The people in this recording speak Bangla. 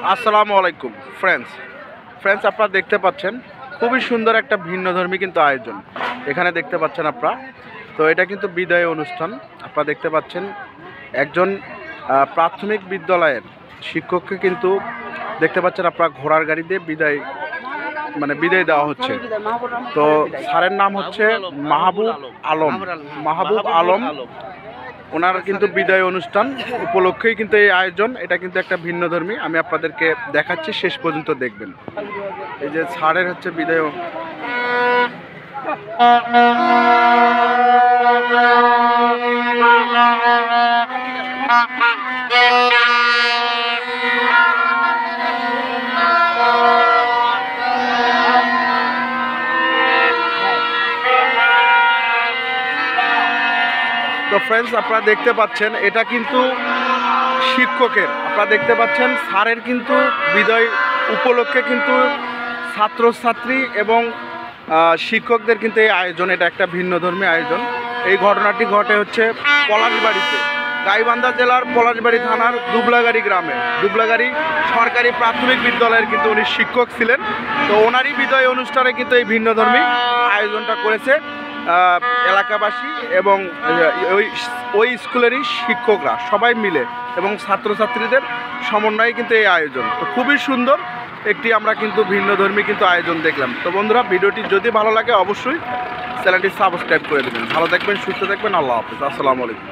আসসালামু আলাইকুম ফ্রেন্ডস আপনারা দেখতে পাচ্ছেন খুবই সুন্দর একটা ভিন্নধর্মী কিন্তু আয়োজন এখানে দেখতে পাচ্ছেন আপনারা। তো এটা কিন্তু বিদায় অনুষ্ঠান। আপনারা দেখতে পাচ্ছেন একজন প্রাথমিক বিদ্যালয়ের শিক্ষককে কিন্তু দেখতে পাচ্ছেন আপনারা ঘোড়ার গাড়ি দিয়ে বিদায় দেওয়া হচ্ছে। তো স্যারের নাম হচ্ছে মাহবুব আলম। ওনার কিন্তু বিদায় অনুষ্ঠান উপলক্ষেই কিন্তু এই আয়োজন। এটা কিন্তু একটা ভিন্নধর্মী, আমি আপনাদেরকে দেখাচ্ছি, শেষ পর্যন্ত দেখবেন। এই যে স্যারের হচ্ছে বিদায়। তো ফ্রেন্ডস আপনারা দেখতে পাচ্ছেন এটা কিন্তু শিক্ষকের, আপনারা দেখতে পাচ্ছেন স্যারের কিন্তু বিদায় উপলক্ষে কিন্তু ছাত্রছাত্রী এবং শিক্ষকদের কিন্তু এই আয়োজন, এটা একটা ভিন্নধর্মী আয়োজন। এই ঘটনাটি ঘটে হচ্ছে পলাশবাড়িতে, গাইবান্ধা জেলার পলাশবাড়ি থানার দুবলাগাড়ি গ্রামে। দুবলাগাড়ি সরকারি প্রাথমিক বিদ্যালয়ের কিন্তু উনি শিক্ষক ছিলেন। তো ওনারই বিদায় অনুষ্ঠানে কিন্তু এই ভিন্নধর্মী আয়োজনটা করেছে এলাকাবাসী এবং ওই স্কুলেরই শিক্ষকরা সবাই মিলে এবং ছাত্রছাত্রীদের সমন্বয়ে কিন্তু এই আয়োজন। তো খুবই সুন্দর একটি আমরা কিন্তু ভিন্নধর্মী কিন্তু আয়োজন দেখলাম। তো বন্ধুরা, ভিডিওটি যদি ভালো লাগে অবশ্যই চ্যানেলটি সাবস্ক্রাইব করে দেবেন। ভালো থাকবেন, সুস্থ থাকবেন। আল্লাহ হাফেজ। আসসালামু আলাইকুম।